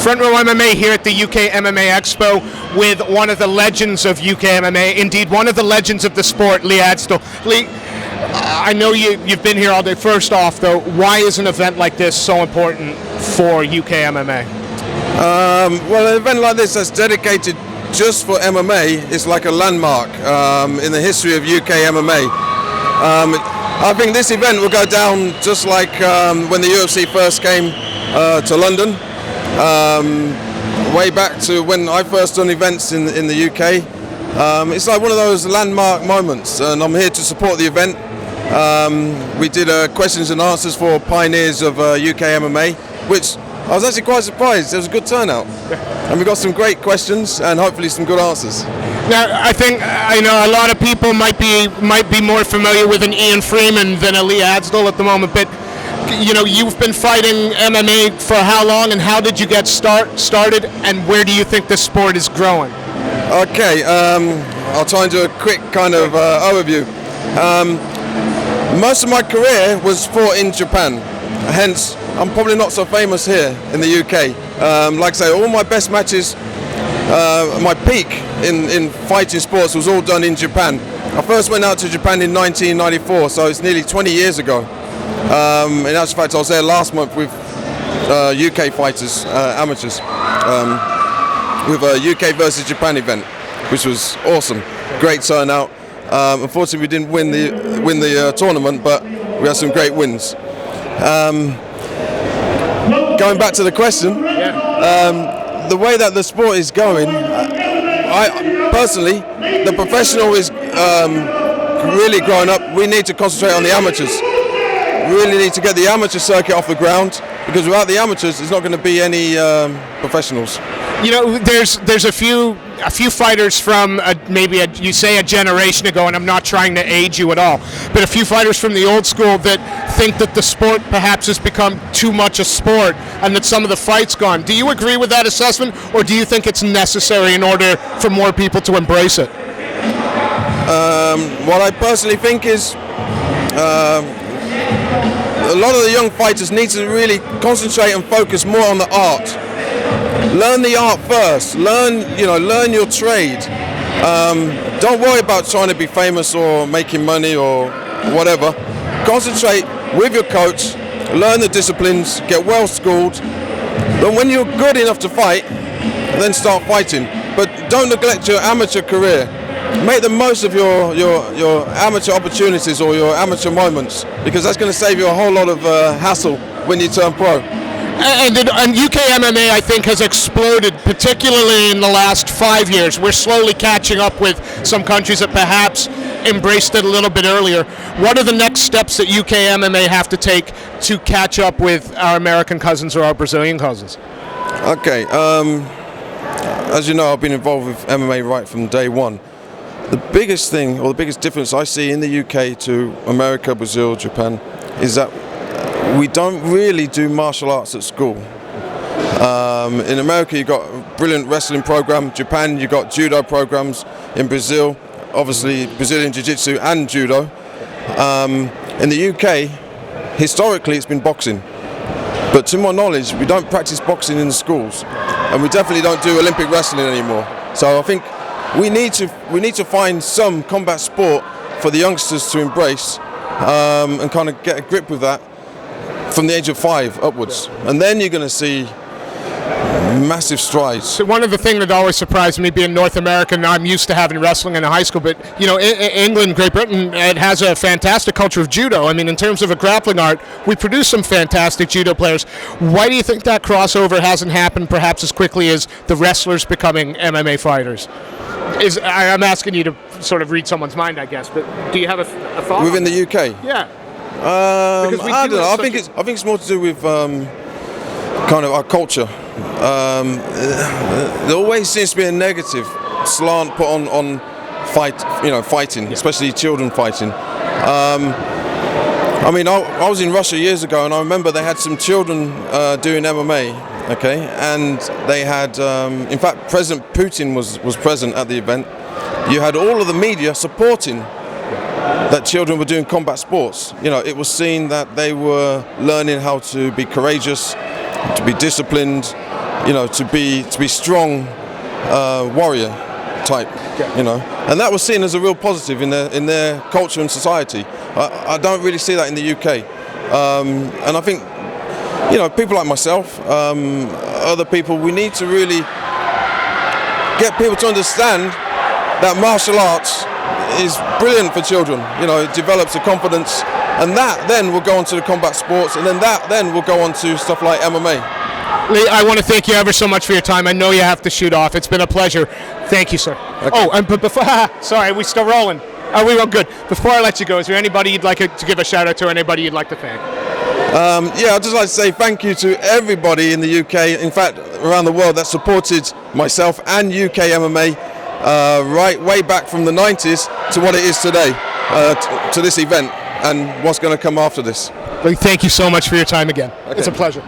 Front Row MMA here at the UK MMA Expo with one of the legends of UK MMA, indeed one of the legends of the sport, Lee Hasdell. Lee, I know you've been here all day. First off, though, why is an event like this so important for UK MMA? Well, an event like this that's dedicated just for MMA is like a landmark in the history of UK MMA. I think this event will go down just like when the UFC first came to London. Way back to when I first done events in the UK. It's like one of those landmark moments, and I'm here to support the event. We did questions and answers for pioneers of UK MMA, which I was actually quite surprised. There was a good turnout, and we got some great questions and hopefully some good answers. Now, I know a lot of people might be more familiar with an Ian Freeman than a Lee Hasdell at the moment, but you know, you've been fighting MMA for how long, and how did you get started, and where do you think the sport is growing? Okay, I'll try and do a quick kind of overview. Most of my career was fought in Japan, hence I'm probably not so famous here in the UK. Like I say, all my best matches, my peak in fighting sports was all done in Japan. I first went out to Japan in 1994, so it's nearly 20 years ago. In actual fact, I was there last month with UK fighters, amateurs, with a UK versus Japan event, which was awesome. Great turnout. Unfortunately, we didn't win the tournament, but we had some great wins. Going back to the question, the way that the sport is going, I personally, the professional is really growing up. We need to concentrate on the amateurs. Really need to get the amateur circuit off the ground, because without the amateurs, there's not going to be any professionals. You know, there's a few fighters from you say a generation ago, and I'm not trying to age you at all, but a few fighters from the old school that think that the sport perhaps has become too much a sport and that some of the fight's gone. Do you agree with that assessment, or do you think it's necessary in order for more people to embrace it? What I personally think is a lot of the young fighters need to really concentrate and focus more on the art. Learn the art first. Learn your trade. Don't worry about trying to be famous or making money or whatever. Concentrate with your coach. Learn the disciplines. Get well schooled. Then when you're good enough to fight, then start fighting. But don't neglect your amateur career. Make the most of your amateur opportunities or your amateur moments, because that's going to save you a whole lot of hassle when you turn pro. And UK MMA, I think, has exploded, particularly in the last 5 years. We're slowly catching up with some countries that perhaps embraced it a little bit earlier. What are the next steps that UK MMA have to take to catch up with our American cousins or our Brazilian cousins? Okay, as you know, I've been involved with MMA right from day one. The biggest thing, or the biggest difference I see in the UK to America, Brazil, Japan, is that we don't really do martial arts at school. In America, you've got a brilliant wrestling program. Japan, you've got judo programs. In Brazil, obviously Brazilian Jiu-Jitsu and judo. In the UK, historically, it's been boxing. But to my knowledge, we don't practice boxing in the schools, and we definitely don't do Olympic wrestling anymore. So I think we need to find some combat sport for the youngsters to embrace and kind of get a grip with that from the age of 5 upwards, and then you're going to see massive strides. So one of the things that always surprised me, being North American, I'm used to having wrestling in high school, but you know, England, Great Britain, it has a fantastic culture of judo. I mean, in terms of a grappling art, we produce some fantastic judo players. Why do you think that crossover hasn't happened perhaps as quickly as the wrestlers becoming MMA fighters? I'm asking you to sort of read someone's mind, I guess, but do you have a thought within the UK? Yeah. I don't know. I think it's more to do with kind of our culture. There always seems to be a negative slant put on fighting, especially children fighting. I mean, I was in Russia years ago, and I remember they had some children doing MMA. Okay, and they had, in fact, President Putin was present at the event. You had all of the media supporting that children were doing combat sports. You know, it was seen that they were learning how to be courageous, to be disciplined, to be strong warrior type, and that was seen as a real positive in their culture and society. I don't really see that in the UK, and I think people like myself, other people, we need to really get people to understand that martial arts is brilliant for children. It develops the confidence, and that then will go on to the combat sports, and then that then will go on to stuff like MMA. Lee, I want to thank you ever so much for your time. I know you have to shoot off. It's been a pleasure. Thank you, sir. Okay. Oh, and but before, sorry, are we still rolling? Are we all good? Before I let you go, is there anybody you'd like to give a shout out to, or anybody you'd like to thank? I'd just like to say thank you to everybody in the UK, in fact, around the world, that supported myself and UK MMA right way back from the 90s to what it is today, to this event and what's going to come after this. Lee, thank you so much for your time again. Okay. It's a pleasure.